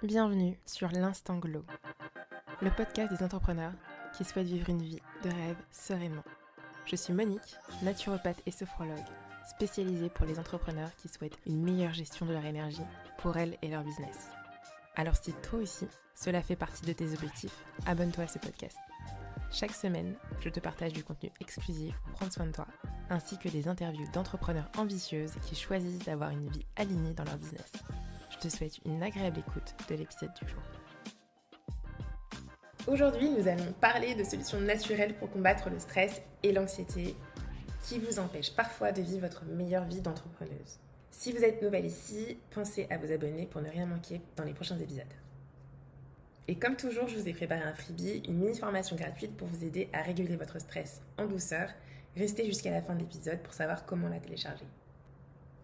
Bienvenue sur l'Instant Glow, le podcast des entrepreneurs qui souhaitent vivre une vie de rêve sereinement. Je suis Monique, naturopathe et sophrologue, spécialisée pour les entrepreneurs qui souhaitent une meilleure gestion de leur énergie pour elles et leur business. Alors si toi aussi, cela fait partie de tes objectifs, abonne-toi à ce podcast. Chaque semaine, je te partage du contenu exclusif pour prendre soin de toi, ainsi que des interviews d'entrepreneurs ambitieuses qui choisissent d'avoir une vie alignée dans leur business. Je te souhaite une agréable écoute de l'épisode du jour. Aujourd'hui, nous allons parler de solutions naturelles pour combattre le stress et l'anxiété qui vous empêchent parfois de vivre votre meilleure vie d'entrepreneuse. Si vous êtes nouvelle ici, pensez à vous abonner pour ne rien manquer dans les prochains épisodes. Et comme toujours, je vous ai préparé un freebie, une mini-formation gratuite pour vous aider à réguler votre stress en douceur. Restez jusqu'à la fin de l'épisode pour savoir comment la télécharger.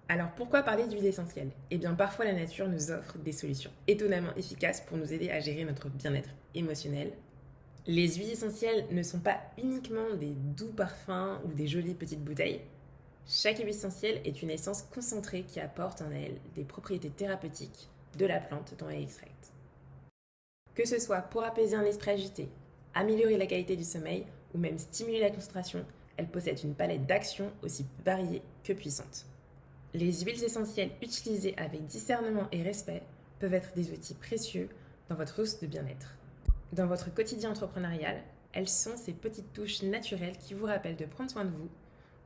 Alors pourquoi parler d'huile essentielle ? Eh bien parfois la nature nous offre des solutions étonnamment efficaces pour nous aider à gérer notre bien-être émotionnel. Les huiles essentielles ne sont pas uniquement des doux parfums ou des jolies petites bouteilles. Chaque huile essentielle est une essence concentrée qui apporte en elle des propriétés thérapeutiques de la plante dont elle est extraite. Que ce soit pour apaiser un esprit agité, améliorer la qualité du sommeil ou même stimuler la concentration, elle possède une palette d'actions aussi variée que puissante. Les huiles essentielles utilisées avec discernement et respect peuvent être des outils précieux dans votre hausse de bien-être. Dans votre quotidien entrepreneurial, elles sont ces petites touches naturelles qui vous rappellent de prendre soin de vous,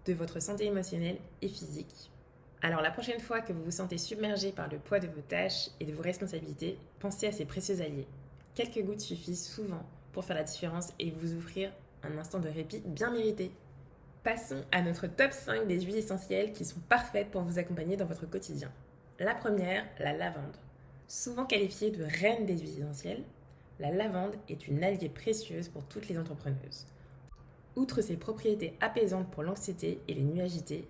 de votre santé émotionnelle et physique. Alors la prochaine fois que vous vous sentez submergé par le poids de vos tâches et de vos responsabilités, pensez à ces précieux alliés. Quelques gouttes suffisent souvent pour faire la différence et vous offrir un instant de répit bien mérité. Passons à notre top 5 des huiles essentielles qui sont parfaites pour vous accompagner dans votre quotidien. La première, la lavande. Souvent qualifiée de reine des huiles essentielles, la lavande est une alliée précieuse pour toutes les entrepreneuses. Outre ses propriétés apaisantes pour l'anxiété et les nuits agitées,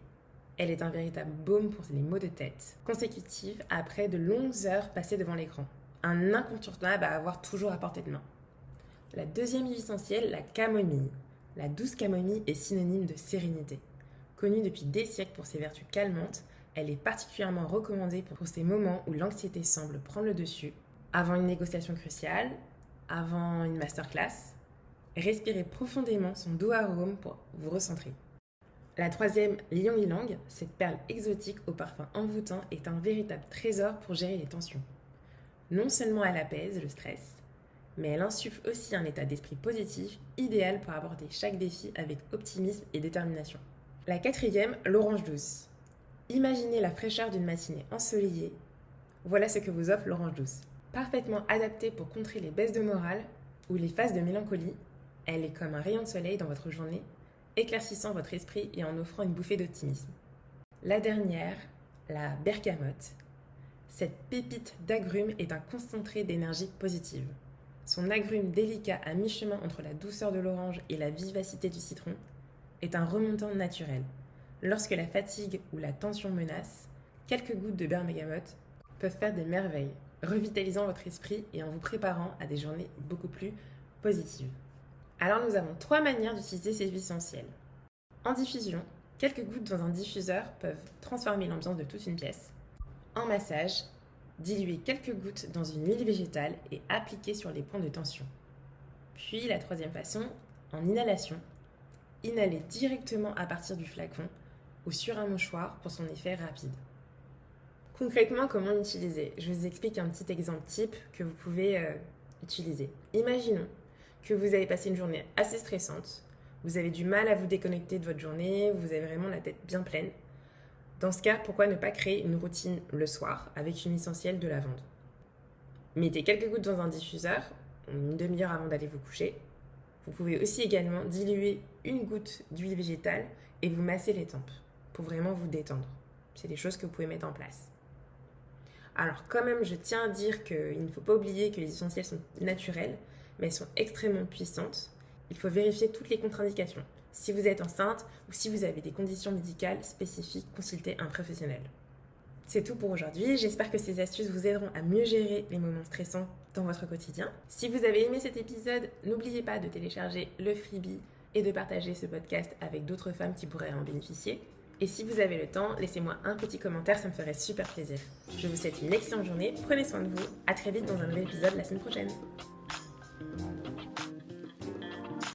elle est un véritable baume pour les maux de tête, consécutifs après de longues heures passées devant l'écran. Un incontournable à avoir toujours à portée de main. La deuxième huile essentielle, la camomille. La douce camomille est synonyme de sérénité. Connue depuis des siècles pour ses vertus calmantes, elle est particulièrement recommandée pour ces moments où l'anxiété semble prendre le dessus, avant une négociation cruciale, avant une masterclass. Respirez profondément son doux arôme pour vous recentrer. La troisième, l'ylang-ylang, cette perle exotique au parfum envoûtant, est un véritable trésor pour gérer les tensions. Non seulement elle apaise le stress, mais elle insuffle aussi un état d'esprit positif, idéal pour aborder chaque défi avec optimisme et détermination. La quatrième, l'orange douce. Imaginez la fraîcheur d'une matinée ensoleillée. Voilà ce que vous offre l'orange douce. Parfaitement adaptée pour contrer les baisses de morale ou les phases de mélancolie, elle est comme un rayon de soleil dans votre journée, éclaircissant votre esprit et en offrant une bouffée d'optimisme. La dernière, la bergamote. Cette pépite d'agrumes est un concentré d'énergie positive. Son agrume délicat à mi-chemin entre la douceur de l'orange et la vivacité du citron est un remontant naturel. Lorsque la fatigue ou la tension menace, quelques gouttes de bergamote peuvent faire des merveilles, revitalisant votre esprit et en vous préparant à des journées beaucoup plus positives. Alors nous avons 3 manières d'utiliser ces huiles essentielles. En diffusion, quelques gouttes dans un diffuseur peuvent transformer l'ambiance de toute une pièce. En massage, diluez quelques gouttes dans une huile végétale et appliquez sur les points de tension. Puis la troisième façon, en inhalation, inhalez directement à partir du flacon ou sur un mouchoir pour son effet rapide. Concrètement, comment l'utiliser ? Je vous explique un petit exemple type que vous pouvez utiliser. Imaginons que vous avez passé une journée assez stressante, vous avez du mal à vous déconnecter de votre journée, vous avez vraiment la tête bien pleine. Dans ce cas, pourquoi ne pas créer une routine le soir avec une essentielle de lavande ? Mettez quelques gouttes dans un diffuseur, une demi-heure avant d'aller vous coucher. Vous pouvez aussi également diluer une goutte d'huile végétale et vous masser les tempes pour vraiment vous détendre. C'est des choses que vous pouvez mettre en place. Alors quand même, je tiens à dire qu'il ne faut pas oublier que les essentielles sont naturelles, mais elles sont extrêmement puissantes. Il faut vérifier toutes les contre-indications. Si vous êtes enceinte ou si vous avez des conditions médicales spécifiques, consultez un professionnel. C'est tout pour aujourd'hui. J'espère que ces astuces vous aideront à mieux gérer les moments stressants dans votre quotidien. Si vous avez aimé cet épisode, n'oubliez pas de télécharger le freebie et de partager ce podcast avec d'autres femmes qui pourraient en bénéficier. Et si vous avez le temps, laissez-moi un petit commentaire, ça me ferait super plaisir. Je vous souhaite une excellente journée, prenez soin de vous, à très vite dans un nouvel épisode la semaine prochaine.